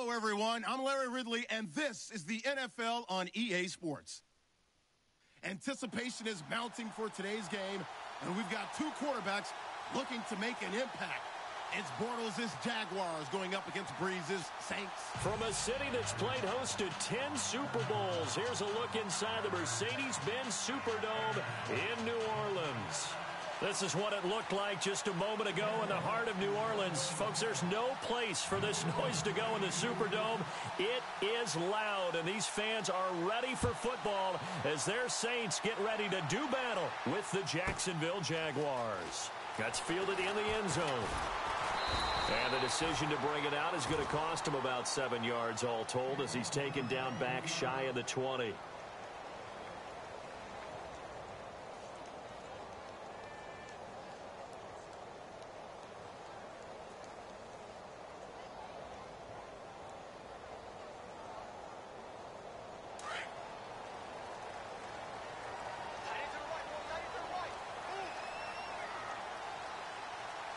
Hello, everyone. I'm Larry Ridley, and this is the NFL on EA Sports. Anticipation is mounting for today's game, and we've got two quarterbacks looking to make an impact. It's Bortles' Jaguars going up against Breeze's Saints. From a city that's played host to 10 Super Bowls, here's a look inside the Mercedes-Benz Superdome in New Orleans. This is what it looked like just a moment ago in the heart of New Orleans. Folks, there's no place for this noise to go in the Superdome. It is loud, and these fans are ready for football as their Saints get ready to do battle with the Jacksonville Jaguars. That's fielded in the end zone. And the decision to bring it out is going to cost him about 7 yards all told as he's taken down back shy of the 20.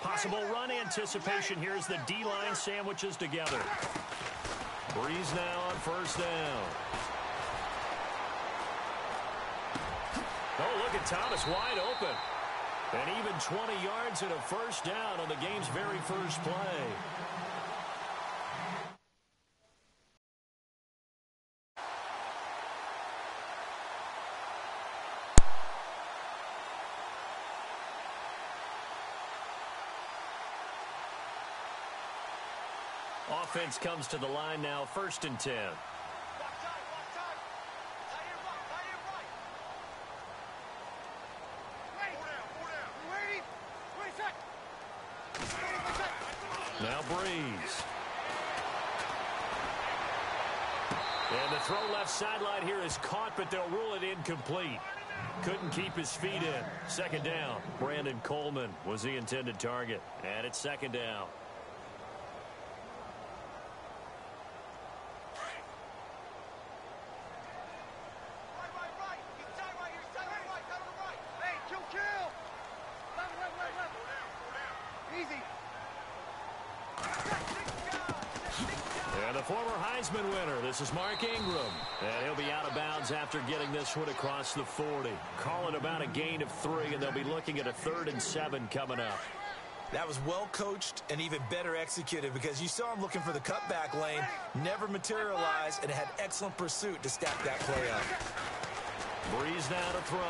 Possible run anticipation here as the D-line sandwiches together. Breeze now on first down. Oh, look at Thomas wide open. And even 20 yards and a first down on the game's very first play. Offense comes to the line now, 1st and 10. Now Breeze. And the throw left sideline here is caught, but they'll rule it incomplete. Couldn't keep his feet in. 2nd down. Brandon Coleman was the intended target. And it's 2nd down. And the former Heisman winner, this is Mark Ingram. And he'll be out of bounds after getting this one across the 40. Call it about a gain of 3, and they'll be looking at a 3rd and 7 coming up. That was well coached and even better executed because you saw him looking for the cutback lane, never materialized, and had excellent pursuit to stack that play up. Breeze now to throw.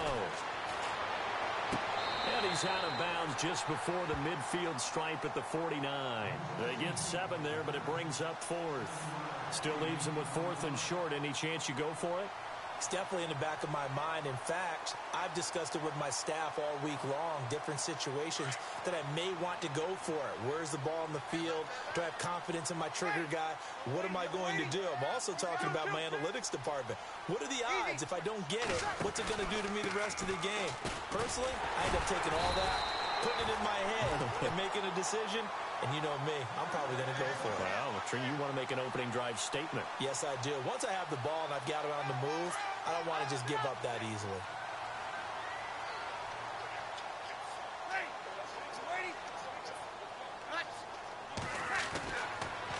And he's out of bounds just before the midfield stripe at the 49. They get 7 there, but it brings up 4th. Still leaves them with 4th and short. Any chance you go for it? It's definitely in the back of my mind. In fact, I've discussed it with my staff all week long, different situations that I may want to go for it. Where's the ball in the field? Do I have confidence in my trigger guy? What am I going to do? I'm also talking about my analytics department. What are the odds? If I don't get it, what's it going to do to me the rest of the game? Personally, I end up taking all that, putting it in my head, and making a decision. And you know me, I'm probably going to go for it. Well, you want to make an opening drive statement. Yes, I do. Once I have the ball and I've got it on the move, I don't want to just give up that easily.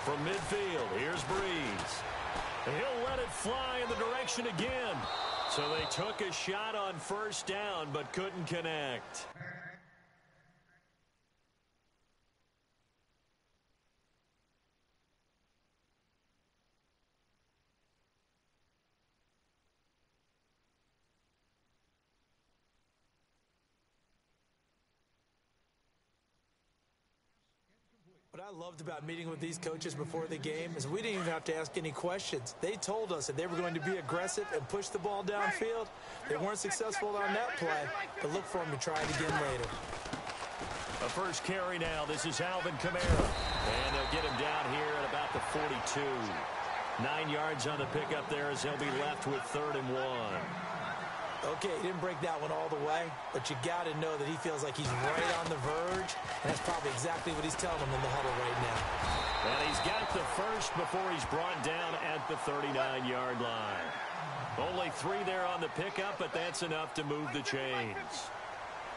From midfield, here's Breeze. He'll let it fly in the direction again. So they took a shot on 1st down, but couldn't connect. What I loved about meeting with these coaches before the game is we didn't even have to ask any questions. They told us that they were going to be aggressive and push the ball downfield. They weren't successful on that play, but look for them to try it again later. A first carry now. This is Alvin Kamara. And they'll get him down here at about the 42. 9 yards on the pickup there as he'll be left with 3rd and 1. Okay, he didn't break that one all the way, but you got to know that he feels like he's right on the verge, and that's probably exactly what he's telling him in the huddle right now. And he's got the first before he's brought down at the 39-yard line. Only 3 there on the pickup, but that's enough to move the chains.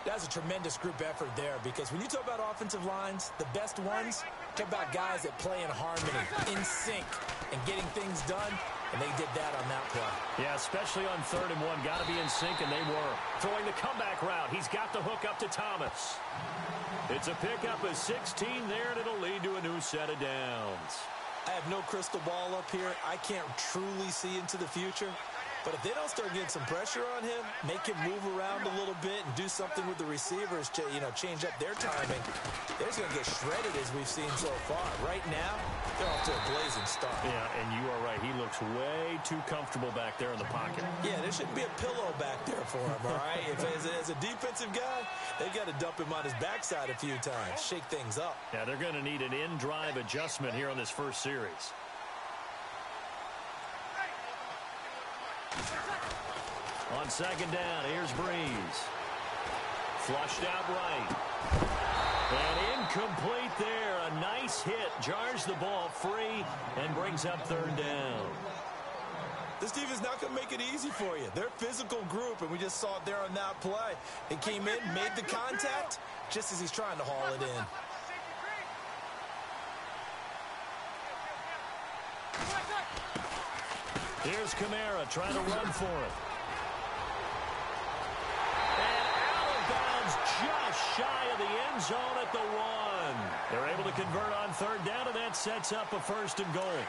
That's a tremendous group effort there, because when you talk about offensive lines, the best ones, talk about guys that play in harmony, in sync, and getting things done, and they did that on that play. Yeah, especially on 3rd and 1. Got to be in sync, and they were. Throwing the comeback route. He's got the hook up to Thomas. It's a pickup of 16 there, and it'll lead to a new set of downs. I have no crystal ball up here. I can't truly see into the future. But if they don't start getting some pressure on him, make him move around a little bit and do something with the receivers to, change up their timing, they're just going to get shredded as we've seen so far. Right now, they're off to a blazing start. Yeah, and you are right. He looks way too comfortable back there in the pocket. Yeah, there shouldn't be a pillow back there for him, all right? As a defensive guy, they've got to dump him on his backside a few times, shake things up. Yeah, they're going to need an in-drive adjustment here on this first series. On 2nd down, here's Breeze. Flushed out right. And incomplete there. A nice hit. Jars the ball free and brings up 3rd down. This defense not going to make it easy for you. They're a physical group, and we just saw it there on that play. They came in, made the contact, just as he's trying to haul it in. Here's Kamara trying to run for it. And out of bounds just shy of the end zone at the 1. They're able to convert on 3rd down, and that sets up a 1st and goal.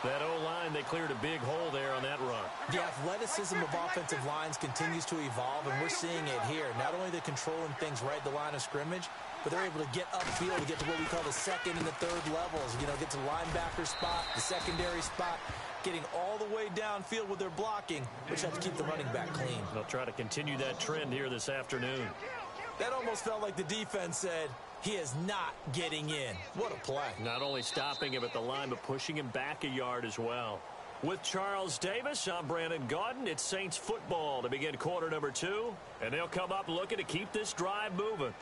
That O-line, they cleared a big hole there on that run. The athleticism of offensive lines continues to evolve, and we're seeing it here. Not only they're controlling things right at the line of scrimmage, but they're able to get upfield to get to what we call the 2nd and the 3rd levels. Get to the linebacker spot, the secondary spot, getting all the way downfield with their blocking, which helps keep the running back clean. They'll try to continue that trend here this afternoon. That almost felt like the defense said, he is not getting in. What a play. Not only stopping him at the line, but pushing him back a yard as well. With Charles Davis, I'm Brandon Gaudin. It's Saints football to begin quarter number 2. And they'll come up looking to keep this drive moving.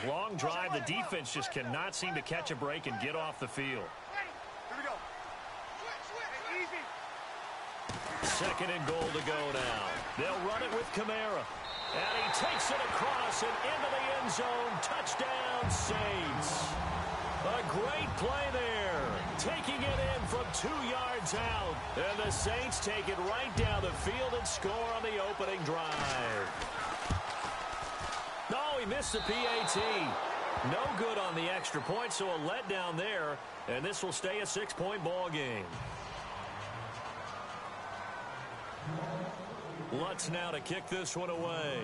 Long drive. The defense just cannot seem to catch a break and get off the field. Here we go. Easy. 2nd and goal to go now. They'll run it with Kamara. And he takes it across and into the end zone. Touchdown, Saints. A great play there. Taking it in from 2 yards out. And the Saints take it right down the field and score on the opening drive. No, he missed the PAT. No good on the extra point, so a letdown there. And this will stay a 6-point ball game. Lutz now to kick this one away.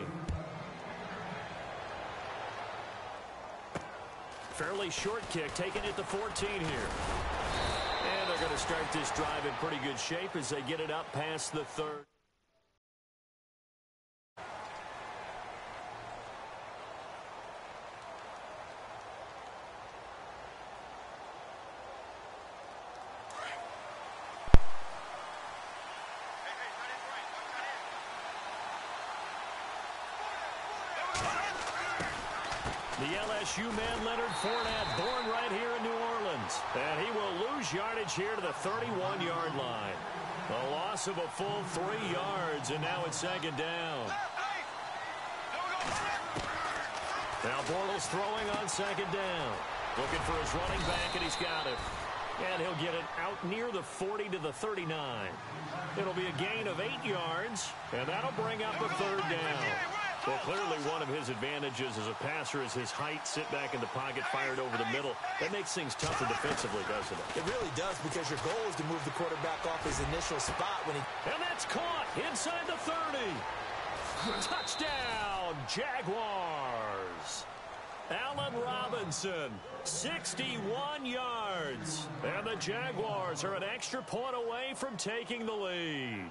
Fairly short kick, taking it to 14 here. And they're going to start this drive in pretty good shape as they get it up past the 3rd. The LSU man, Leonard Fournette, born right here in New Orleans. And he will lose yardage here to the 31-yard line. A loss of a full 3 yards, and now it's 2nd down. Now Bortles throwing on 2nd down. Looking for his running back, and he's got it. And he'll get it out near the 40 to the 39. It'll be a gain of 8 yards, and that'll bring up a 3rd down. Well, clearly one of his advantages as a passer is his height, sit back in the pocket, fired over the middle. That makes things tougher defensively, doesn't it? It really does, because your goal is to move the quarterback off his initial spot when he... And that's caught inside the 30. Touchdown, Jaguars. Allen Robinson, 61 yards. And the Jaguars are an extra point away from taking the lead.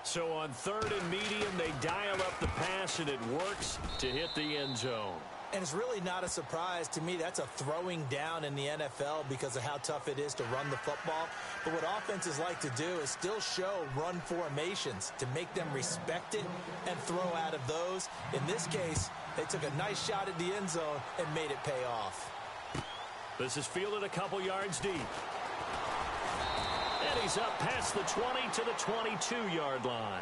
So on 3rd and medium, they dial up the pass, and it works to hit the end zone. And it's really not a surprise to me. That's a throwing down in the NFL because of how tough it is to run the football. But what offenses like to do is still show run formations to make them respect it and throw out of those. In this case, they took a nice shot at the end zone and made it pay off. This is fielded a couple yards deep. And he's up past the 20 to the 22-yard line.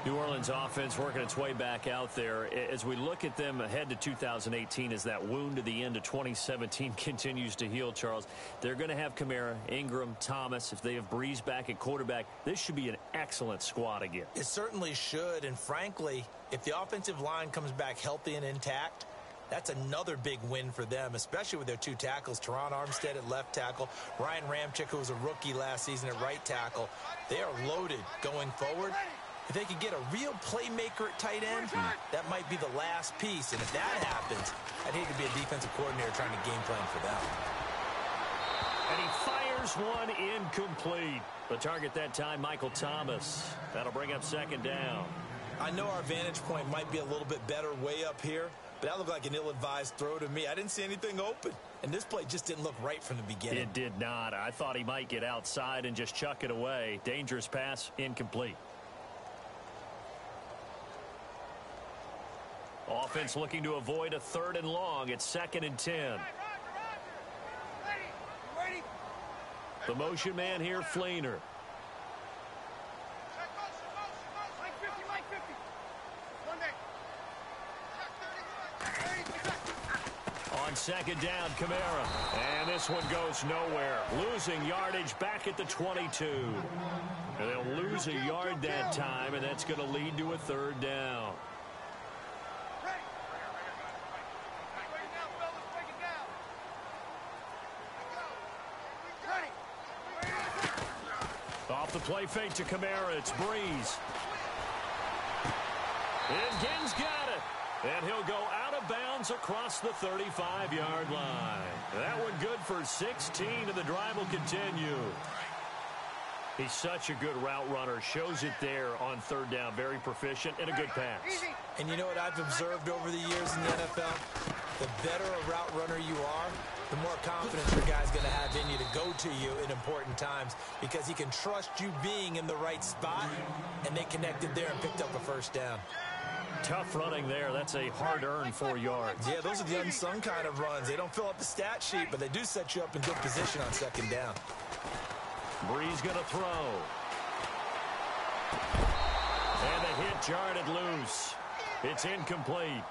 New Orleans offense working its way back out there. As we look at them ahead to 2018, as that wound at the end of 2017 continues to heal, Charles, they're going to have Kamara, Ingram, Thomas. If they have Breeze back at quarterback, this should be an excellent squad again. It certainly should, and frankly, if the offensive line comes back healthy and intact, that's another big win for them, especially with their 2 tackles, Teron Armstead at left tackle, Ryan Ramczyk, who was a rookie last season, at right tackle. They are loaded going forward. If they could get a real playmaker at tight end, that might be the last piece. And if that happens, I'd hate to be a defensive coordinator trying to game plan for them. And he fires one incomplete. The target that time, Michael Thomas. That'll bring up 2nd down. I know our vantage point might be a little bit better way up here, but that looked like an ill-advised throw to me. I didn't see anything open, and this play just didn't look right from the beginning. It did not. I thought he might get outside and just chuck it away. Dangerous pass, incomplete. Offense looking to avoid a 3rd and long. It's 2nd and 10. The motion man here, Fleener. On 2nd down, Kamara. And this one goes nowhere. Losing yardage back at the 22. And they'll lose a yard that time, and that's going to lead to a 3rd down. Off the play fake to Kamara, it's Breeze. And Ginn's got it. And he'll go out of bounds across the 35-yard line. That one good for 16, and the drive will continue. He's such a good route runner. Shows it there on 3rd down. Very proficient and a good pass. And you know what I've observed over the years in the NFL? The better a route runner you are, the more confidence your guy's going to have in you to go to you in important times because he can trust you being in the right spot, and they connected there and picked up a 1st down. Tough running there. That's a hard-earned 4 yards. Yeah, those are the unsung kind of runs. They don't fill up the stat sheet, but they do set you up in good position on 2nd down. Breeze going to throw. And the hit jarred loose. It's incomplete.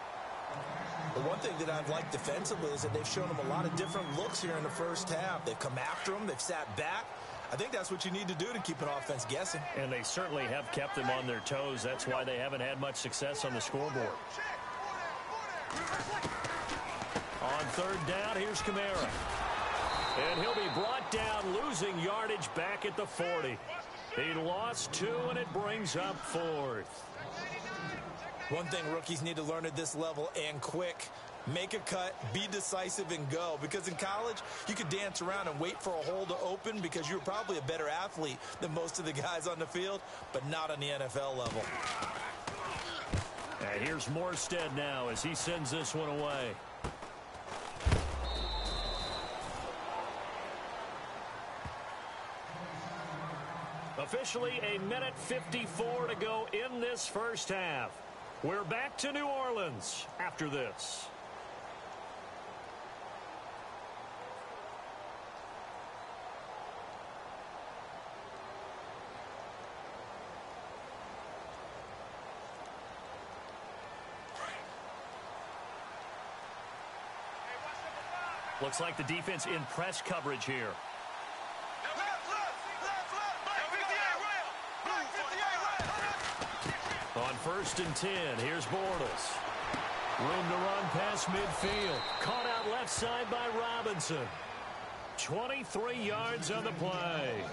The one thing that I've liked defensively is that they've shown them a lot of different looks here in the 1st half. They've come after them. They've sat back. I think that's what you need to do to keep an offense guessing. And they certainly have kept them on their toes. That's why they haven't had much success on the scoreboard. On 3rd down, here's Kamara. And he'll be brought down, losing yardage back at the 40. He lost 2, and it brings up 4th. One thing rookies need to learn at this level, and quick, make a cut, be decisive, and go. Because in college, you could dance around and wait for a hole to open because you're probably a better athlete than most of the guys on the field, but not on the NFL level. And here's Morstead now as he sends this one away. Officially a minute 54 to go in this 1st half. We're back to New Orleans after this. Looks like the defense in press coverage here. On 1st and 10, here's Bortles. Room to run past midfield. Caught out left side by Robinson. 23 yards on the play.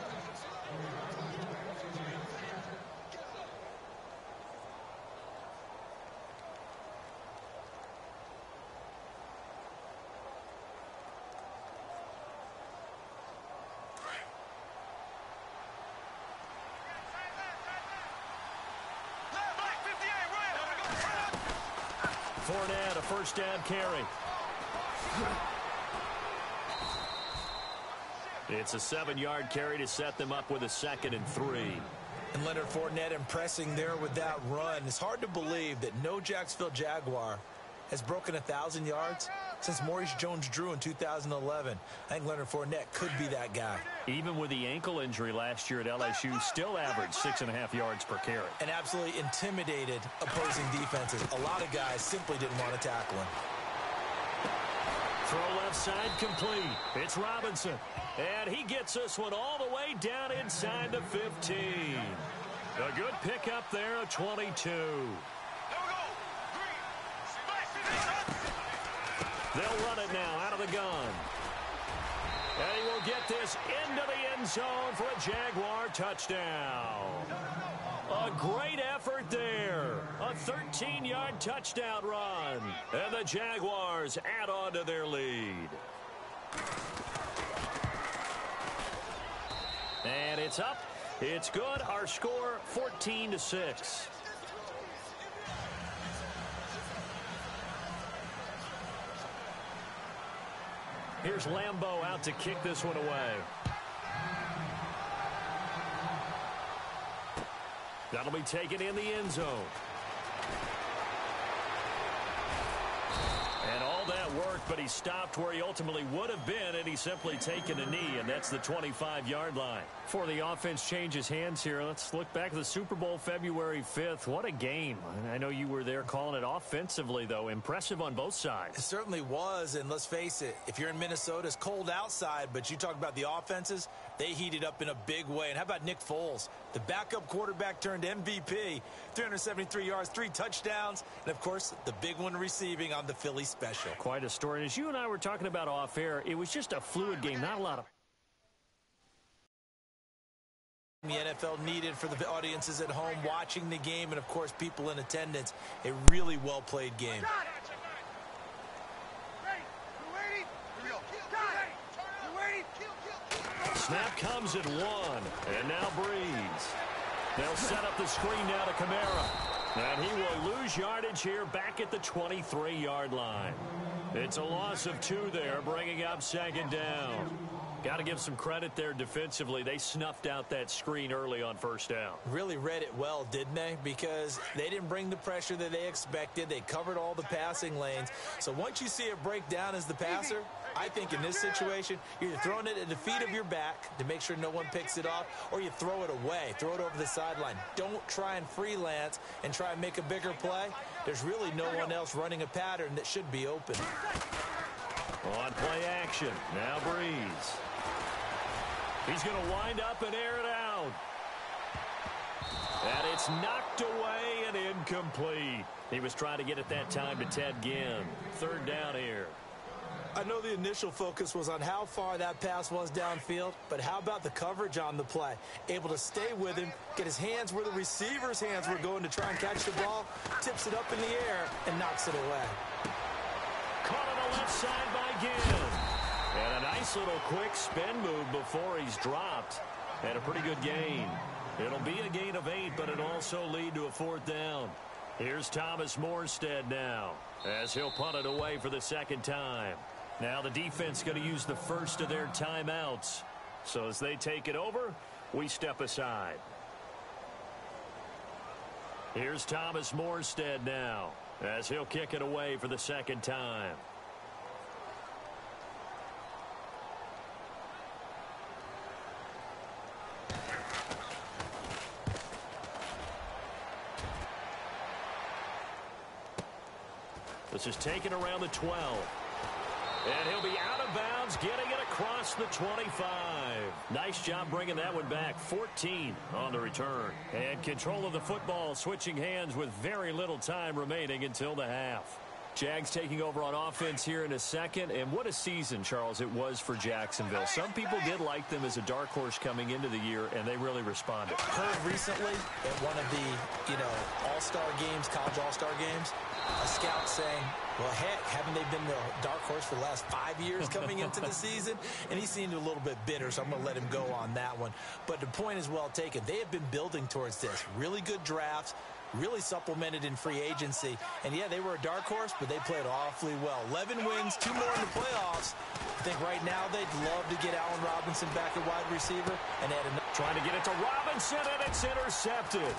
Fournette, a first down carry. It's a 7-yard carry to set them up with a 2nd and 3. And Leonard Fournette impressing there with that run. It's hard to believe that no Jacksonville Jaguar has broken 1,000 yards since Maurice Jones-Drew in 2011. I think Leonard Fournette could be that guy. Even with the ankle injury last year at LSU, still averaged 6.5 yards per carry. And absolutely intimidated opposing defenses. A lot of guys simply didn't want to tackle him. Throw left side complete. It's Robinson. And he gets this one all the way down inside the 15. A good pickup there, a 22. They'll run it now out of the gun. And he will get this into the end zone for a Jaguar touchdown. A great effort there. A 13-yard touchdown run. And the Jaguars add on to their lead. And it's up. It's good. Our score, 14-6. Here's Lambeau out to kick this one away. That'll be taken in the end zone. And all that work, but he stopped where he ultimately would have been, and he's simply taken a knee, and that's the 25-yard line. Before the offense changes hands here, let's look back at the Super Bowl February 5th. What a game. I know you were there calling it offensively, though. Impressive on both sides. It certainly was, and let's face it, if you're in Minnesota, it's cold outside, but you talk about the offenses, they heated up in a big way. And how about Nick Foles? The backup quarterback turned MVP, 373 yards, 3 touchdowns, and, of course, the big one receiving on the Philly special. Quite a story. And as you and I were talking about off air, it was just a fluid game, not a lot of the NFL needed for the audiences at home watching the game and, of course, people in attendance. A really well-played game. Snap comes at 1, and now Breeze. They'll set up the screen now to Kamara. And he will lose yardage here back at the 23-yard line. It's a loss of 2 there, bringing up 2nd down. Got to give some credit there defensively. They snuffed out that screen early on 1st down. Really read it well, didn't they? Because they didn't bring the pressure that they expected. They covered all the passing lanes. So once you see it break down as the passer, I think in this situation, you're either throwing it at the feet of your back to make sure no one picks it off, or you throw it away, throw it over the sideline. Don't try and freelance and try and make a bigger play. There's really no one else running a pattern that should be open. On play action, now Breeze. He's going to wind up and air it out. And it's knocked away and incomplete. He was trying to get it that time to Ted Ginn. 3rd down here. I know the initial focus was on how far that pass was downfield, but how about the coverage on the play? Able to stay with him, get his hands where the receiver's hands were going to try and catch the ball, tips it up in the air, and knocks it away. Caught on the left side by Ginn. And a nice little quick spin move before he's dropped. And a pretty good gain. It'll be a gain of 8, but it'll also lead to a 4th down. Here's Thomas Morstead now, as he'll punt it away for the 2nd time. Now the defense going to use the first of their timeouts. So as they take it over, we step aside. Here's Thomas Morstead now, as he'll kick it away for the 2nd time. This is taken around the 12. And he'll be out of bounds, getting it across the 25. Nice job bringing that one back. 14 on the return. And control of the football switching hands with very little time remaining until the half. Jags taking over on offense here in a second. And what a season, Charles, it was for Jacksonville. Some people did like them as a dark horse coming into the year, and they really responded. Heard recently at one of the, all-star games, college all-star games, a scout saying, well, heck, haven't they been the dark horse for the last 5 years coming into the season? And he seemed a little bit bitter, so I'm going to let him go on that one. But the point is well taken. They have been building towards this. Really good drafts. really supplemented in free agency. And, yeah, they were a dark horse, but they played awfully well. 11 wins, 2 more in the playoffs. I think right now they'd love to get Allen Robinson back at wide receiver and add another. Trying to get it to Robinson, and it's intercepted.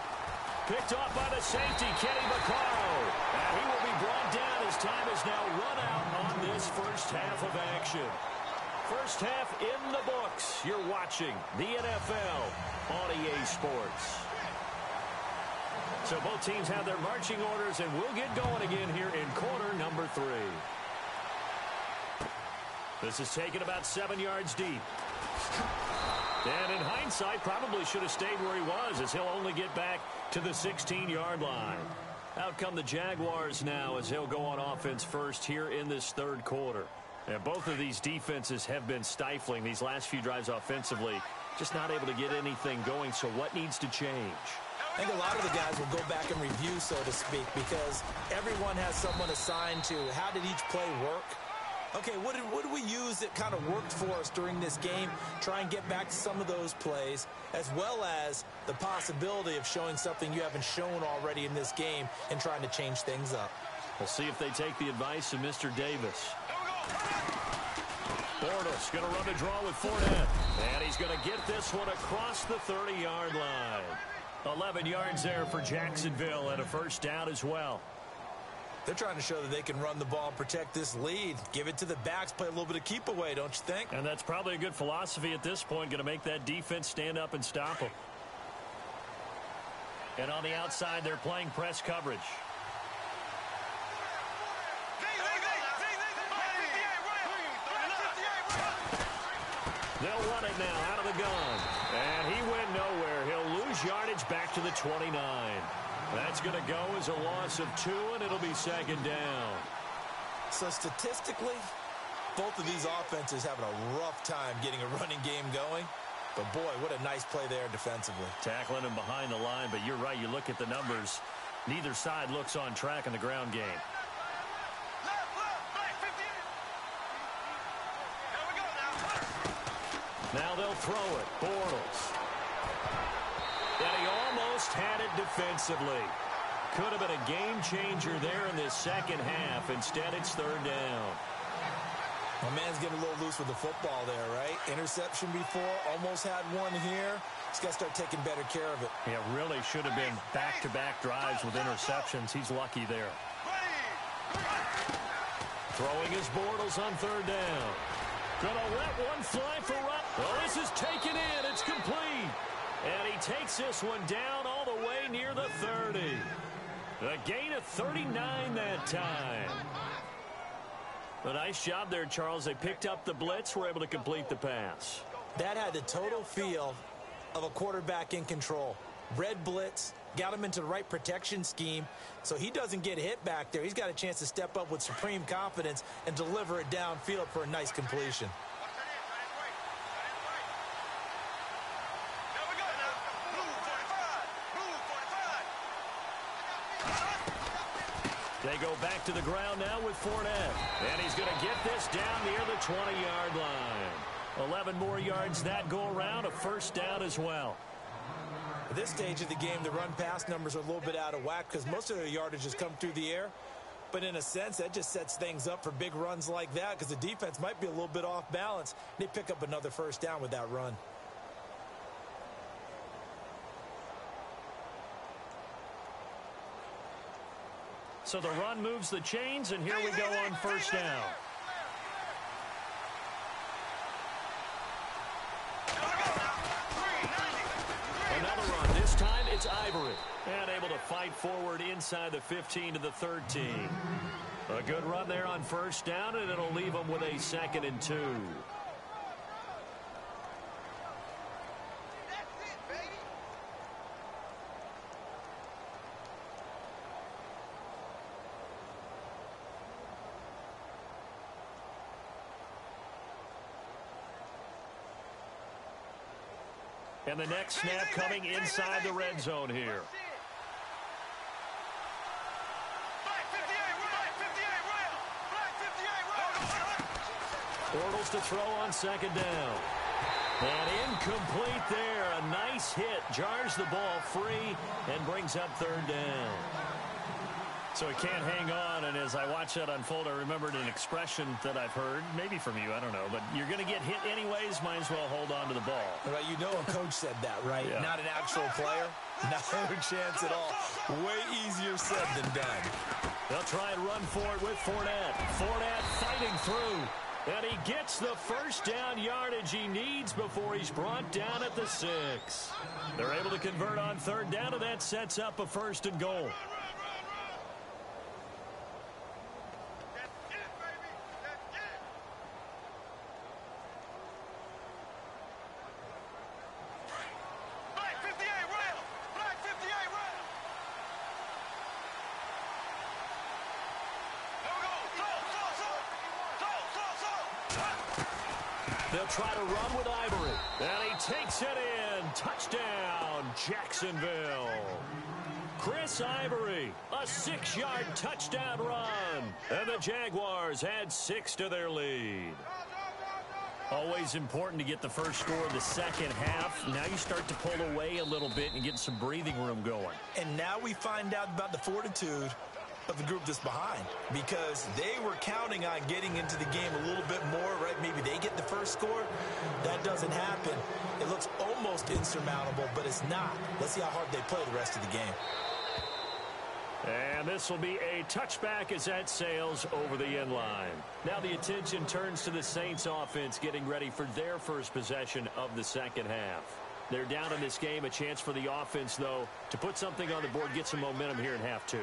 Picked off by the safety, Kenny Vaccaro. And he will be brought down as time is now run out on this first half of action. First half in the books. You're watching the NFL on EA Sports. So both teams have their marching orders, and we'll get going again here in quarter number 3. This is taken about 7 yards deep. And in hindsight, probably should have stayed where he was, as he'll only get back to the 16-yard line. Out come the Jaguars now as he'll go on offense first here in this third quarter. And both of these defenses have been stifling these last few drives offensively. Just not able to get anything going, so what needs to change? I think a lot of the guys will go back and review, so to speak, because everyone has someone assigned to how did each play work. Okay, what did we use that kind of worked for us during this game? Try and get back to some of those plays, as well as the possibility of showing something you haven't shown already in this game and trying to change things up. We'll see if they take the advice of Mr. Davis. Bortles going to run the draw with Fournette. And he's going to get this one across the 30-yard line. 11 yards there for Jacksonville and a first down as well. They're trying to show that they can run the ball and protect this lead. Give it to the backs, play a little bit of keep away, don't you think? And that's probably a good philosophy at this point, going to make that defense stand up and stop them. And on the outside, they're playing press coverage. They'll run it now out of the gun. And he went nowhere. He'll lose yardage back to the 29. That's going to go as a loss of 2, and it'll be second down. So statistically, both of these offenses having a rough time getting a running game going. But, boy, what a nice play there defensively. Tackling him behind the line, but you're right. You look at the numbers. Neither side looks on track in the ground game. Now they'll throw it. Bortles. And he almost had it defensively. Could have been a game changer there in this second half. Instead, it's third down. My man's getting a little loose with the football there, right? Interception before, almost had one here. He's got to start taking better care of it. Yeah, really should have been back-to-back drives with interceptions. He's lucky there. Throwing his Bortles on third down. Gonna let one fly for Rupp. Well, this is taken in. It's complete. And he takes this one down all the way near the 30. A gain of 39 that time. A nice job there, Charles. They picked up the blitz, were able to complete the pass. That had the total feel of a quarterback in control. Red blitz, got him into the right protection scheme, so he doesn't get hit back there. He's got a chance to step up with supreme confidence and deliver it downfield for a nice completion. They go back to the ground now with Fournette. And he's going to get this down near the 20-yard line. 11 more yards that go around, a first down as well. At this stage of the game, the run-pass numbers are a little bit out of whack because most of their yardage has come through the air. But in a sense, that just sets things up for big runs like that because the defense might be a little bit off balance. They pick up another first down with that run. So the run moves the chains, and here we go on first down. Another run. This time it's Ivory. And able to fight forward inside the 15 to the 13. A good run there on first down, and it'll leave them with a 2nd and 2. And the next snap coming inside the red zone here. Bortles to throw on second down. And incomplete there. a nice hit, jars the ball free, and brings up third down. So it can't hang on, and as I watch that unfold, I remembered an expression that I've heard, maybe from you, I don't know, but you're going to get hit anyways, might as well hold on to the ball. Well, you know a coach said that, right? Yeah. Not an actual player. Not a chance at all. Way easier said than done. They'll try and run for it with Fournette. Fournette fighting through. And he gets the first down yardage he needs before he's brought down at the 6. They're able to convert on third down, and that sets up a first and goal. They'll try to run with Ivory. And he takes it in. Touchdown, Jacksonville. Chris Ivory, a 6-yard touchdown run. And the Jaguars add 6 to their lead. Always important to get the first score of the second half. Now you start to pull away a little bit and get some breathing room going. And now we find out about the fortitude of the group that's behind, because they were counting on getting into the game a little bit more, right? Maybe they get the first score. That doesn't happen. It looks almost insurmountable, but it's not. Let's see how hard they play the rest of the game. And this will be a touchback as that sails over the end line. Now the attention turns to the Saints offense getting ready for their first possession of the second half. They're down in this game. A chance for the offense, though, to put something on the board, get some momentum here in half 2.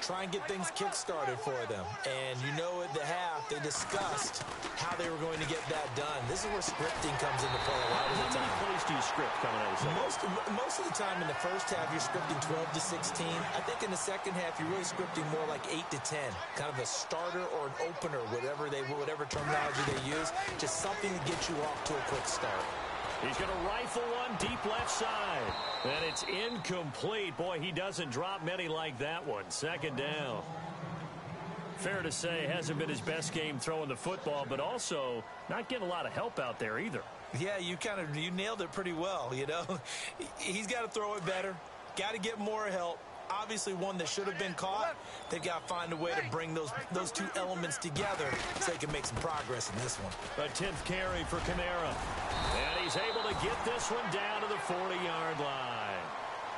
Try and get things kick-started for them. And you know at the half, they discussed how they were going to get that done. This is where scripting comes into play a lot of the time. How many plays do you script coming out of the second? Most of the time in the first half, you're scripting 12 to 16. I think in the second half, you're really scripting more like 8 to 10. Kind of a starter or an opener, whatever terminology they use. Just something to get you off to a quick start. He's going to rifle one deep left side. And it's incomplete. Boy, he doesn't drop many like that one. Second down. Fair to say, hasn't been his best game throwing the football, but also not getting a lot of help out there either. Yeah, you nailed it pretty well, you know. He's got to throw it better. Got to get more help. Obviously one that should have been caught. They've got to find a way to bring those two elements together so they can make some progress in this one. A 10th carry for Kamara. And he's able to get this one down to the 40-yard line.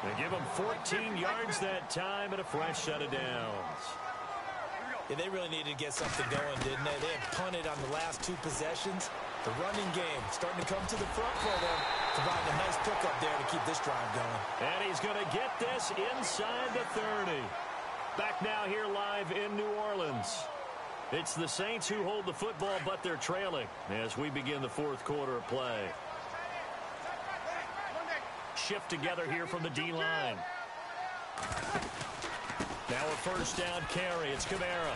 They give him 14 yards that time and a fresh set of downs. Yeah, they really needed to get something going, didn't they? They had punted on the last 2 possessions. The running game starting to come to the front for them, providing a nice pickup there to keep this drive going. And he's going to get this inside the 30. Back now here live in New Orleans. It's the Saints who hold the football, but they're trailing as we begin the fourth quarter of play. Shift together here from the D-line. Now a first down carry. It's Kamara.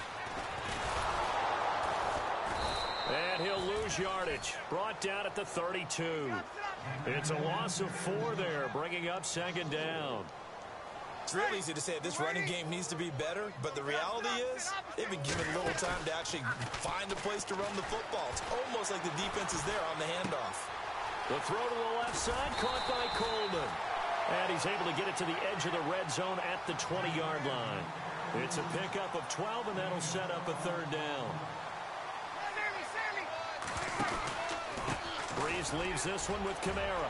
And he'll lose yardage. Brought down at the 32. It's a loss of 4 there, bringing up second down. It's real easy to say this running game needs to be better, but the reality is they've been given little time to actually find a place to run the football. It's almost like the defense is there on the handoff. The throw to the left side, caught by Coleman. And he's able to get it to the edge of the red zone at the 20-yard line. It's a pickup of 12, and that'll set up a third down. Breeze leaves this one with Kamara.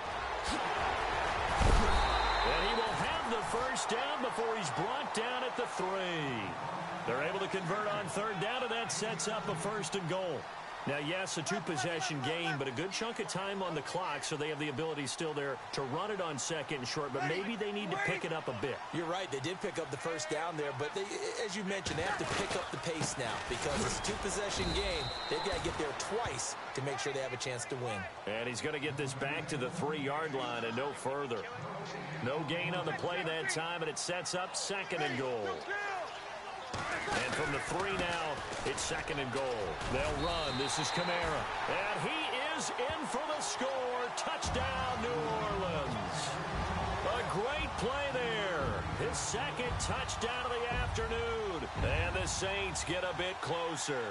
And he will have the first down before he's brought down at the 3. They're able to convert on third down, and that sets up a first and goal. Now, yes, a 2-possession game, but a good chunk of time on the clock, so they have the ability still there to run it on second and short, but maybe they need to pick it up a bit. You're right. They did pick up the first down there, but as you mentioned, they have to pick up the pace now because it's a 2-possession game. They've got to get there twice to make sure they have a chance to win. And he's going to get this back to the 3-yard line and no further. No gain on the play that time, and it sets up second and goal. And from the 3 now, it's second and goal. They'll run. This is Kamara. And he is in for the score. Touchdown, New Orleans. A great play there. His second touchdown of the afternoon. And the Saints get a bit closer.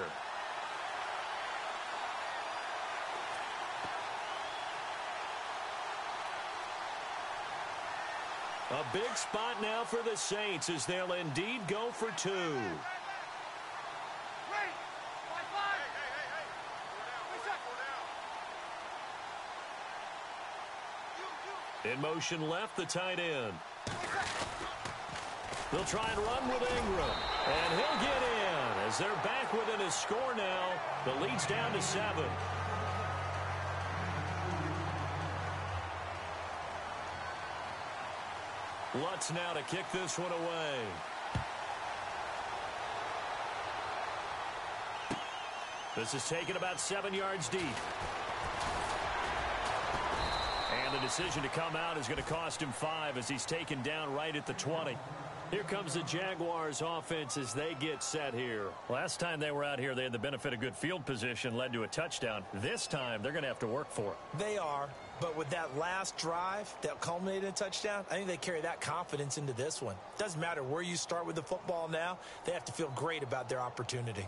A big spot now for the Saints as they'll indeed go for two. In motion left, the tight end. They'll try and run with Ingram. And he'll get in as they're back within a score now. The lead's down to 7. Lutz now to kick this one away. This is taken about 7 yards deep. And the decision to come out is going to cost him 5 as he's taken down right at the 20. Here comes the Jaguars offense as they get set here. Last time they were out here, they had the benefit of good field position, led to a touchdown. This time, they're going to have to work for it. They are, but with that last drive that culminated in a touchdown, I think they carry that confidence into this one. Doesn't matter where you start with the football now, they have to feel great about their opportunity.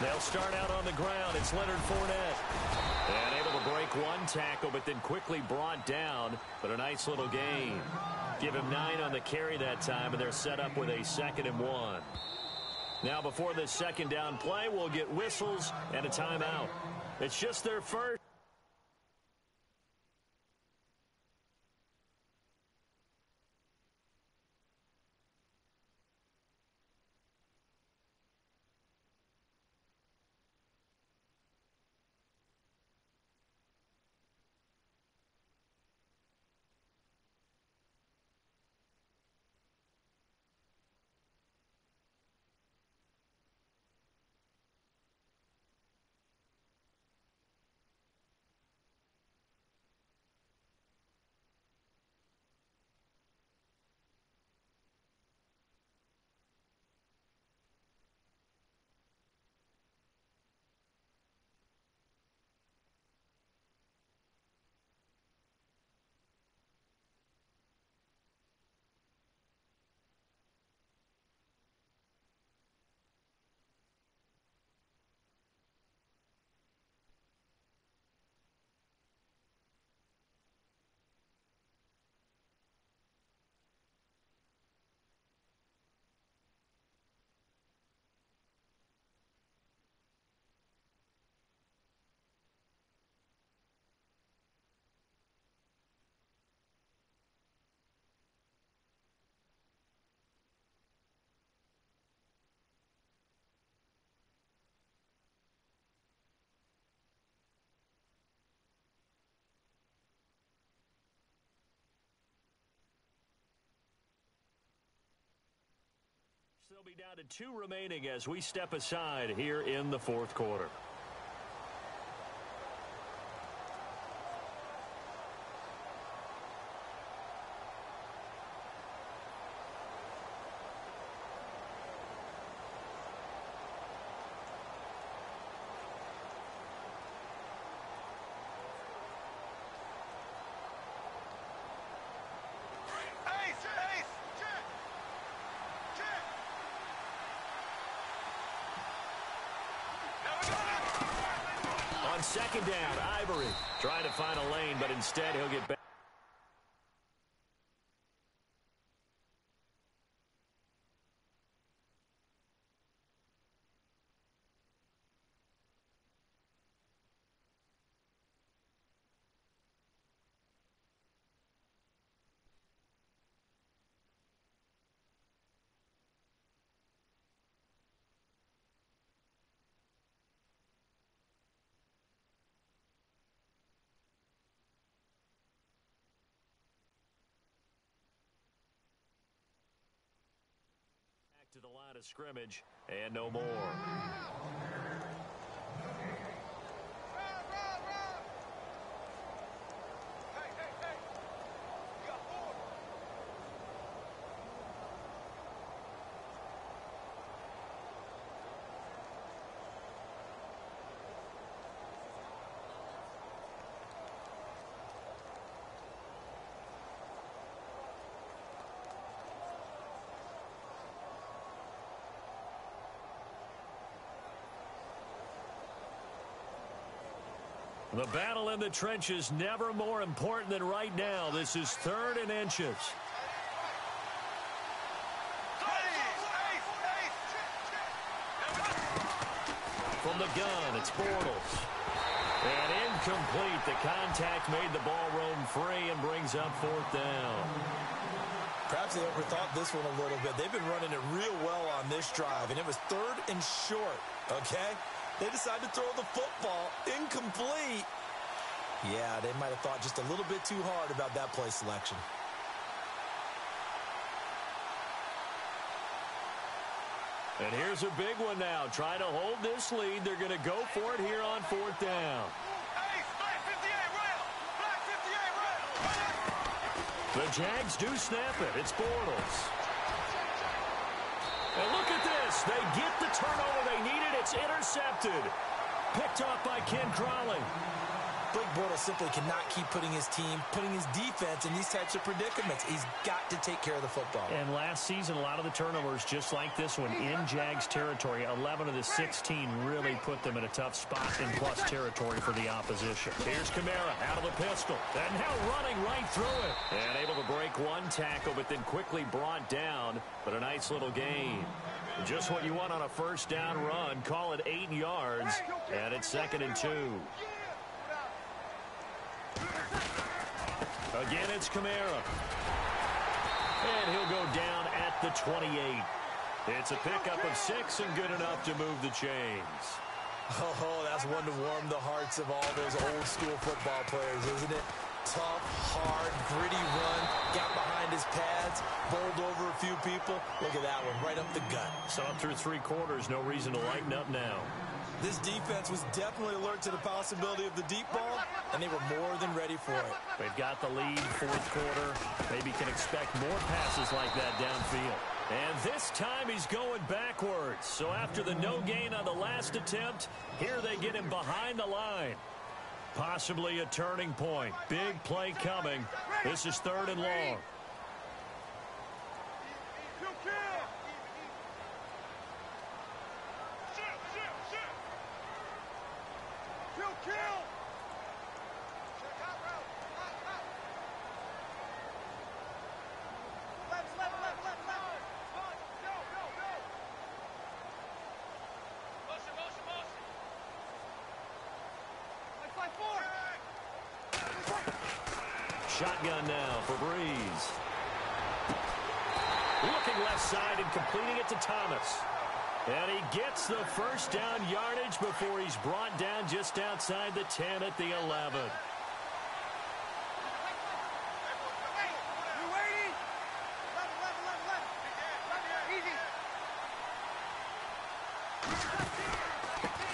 They'll start out on the ground. It's Leonard Fournette. And able to break one tackle, but then quickly brought down. But a nice little gain. Give him 9 on the carry that time, and they're set up with a 2nd and 1. Now before this second down play, we'll get whistles and a timeout. It's just their first. They'll be down to 2 remaining as we step aside here in the 4th quarter. On 2nd down, Ivory trying to find a lane, but instead he'll get back. To the line of scrimmage, and no more. The battle in the trenches never more important than right now. This is 3rd and inches. From the gun, it's Bortles. And incomplete. The contact made the ball roam free and brings up 4th down. Perhaps they overthought this one a little bit. They've been running it real well on this drive, and it was 3rd and short, okay? They decided to throw the football incomplete. Yeah, they might have thought just a little bit too hard about that play selection. And here's a big one now. Trying to hold this lead. They're going to go for it here on 4th down. The Jags do snap it. It's Bortles. And look at this. They get the turnover they needed. It's intercepted. Picked off by Ken Crawley. Blake Bortles simply cannot keep putting his defense in these types of predicaments. He's got to take care of the football. And last season, a lot of the turnovers, just like this one, in Jags territory, 11 of the 16 really put them in a tough spot in plus territory for the opposition. Here's Kamara out of the pistol. And now running right through it. And able to break one tackle, but then quickly brought down. But a nice little gain. Just what you want on a 1st down run. Call it 8 yards. And it's 2nd and 2. Again, it's Kamara. And he'll go down at the 28. It's a pickup of 6 and good enough to move the chains. Oh, that's one to warm the hearts of all those old school football players, isn't it? Tough, hard, gritty run, got behind his pads, bowled over a few people. Look at that one, right up the gut. So up through 3 quarters, no reason to lighten up now. This defense was definitely alert to the possibility of the deep ball, and they were more than ready for it. They've got the lead, 4th quarter. Maybe can expect more passes like that downfield. And this time he's going backwards. So after the no gain on the last attempt, here they get him behind the line. Possibly a turning point. Big play coming. This is 3rd and long. Shotgun now for Breeze. Looking left side and completing it to Thomas. And he gets the 1st down yardage before he's brought down just outside the 10 at the 11.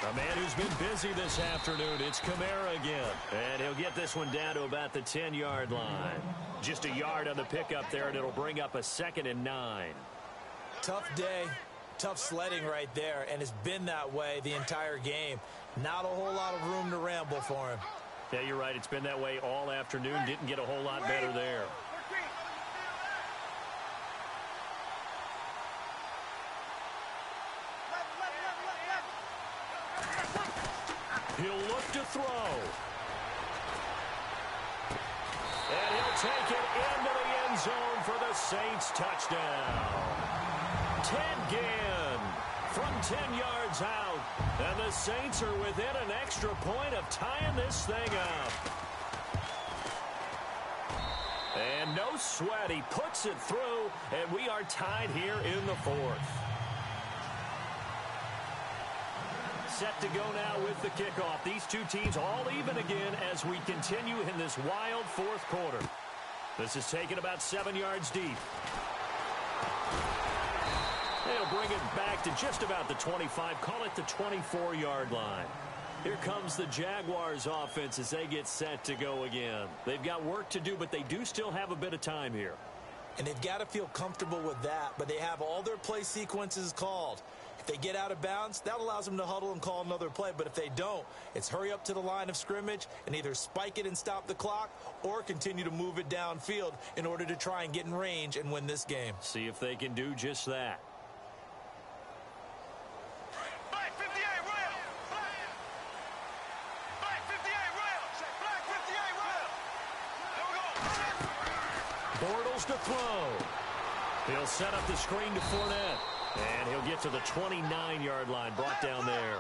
A man who's been busy this afternoon, it's Kamara again. And he'll get this one down to about the 10-yard line. Just a yard on the pickup there, and it'll bring up a 2nd and 9. Tough day, tough sledding right there, and it's been that way the entire game. Not a whole lot of room to ramble for him. Yeah, you're right. It's been that way all afternoon. Didn't get a whole lot better there. He'll look to throw. And he'll take it into the end zone for the Saints touchdown. Ted Ginn from 10 yards out. And the Saints are within an extra point of tying this thing up. And no sweat. He puts it through, and we are tied here in the 4th. Set to go now with the kickoff. These two teams all even again as we continue in this wild 4th quarter. This is taken about 7 yards deep. They'll bring it back to just about the 25. Call it the 24-yard line. Here comes the Jaguars offense as they get set to go again. They've got work to do, but they do still have a bit of time here. And they've got to feel comfortable with that, but they have all their play sequences called. If they get out of bounds, that allows them to huddle and call another play. But if they don't, it's hurry up to the line of scrimmage and either spike it and stop the clock or continue to move it downfield in order to try and get in range and win this game. See if they can do just that. Bortles to throw. He'll set up the screen to Fournette. And he'll get to the 29-yard line, brought down there.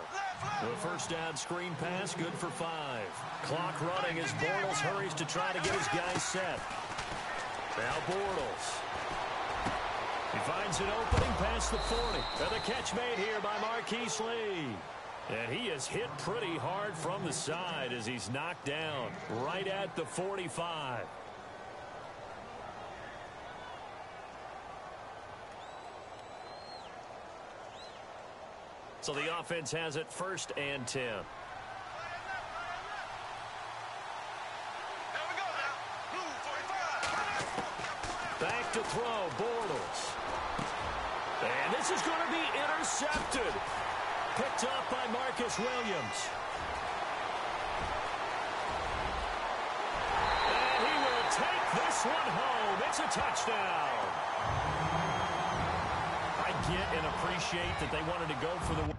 The first down screen pass, good for 5. Clock running as Bortles hurries to try to get his guys set. Now Bortles. He finds an opening past the 40. And the catch made here by Marquise Lee. And he is hit pretty hard from the side as he's knocked down right at the 45. So the offense has it 1st and 10. Back to throw, Bortles. And this is going to be intercepted. Picked up by Marcus Williams. And he will take this one home. It's a touchdown. I get and appreciate that they wanted to go for the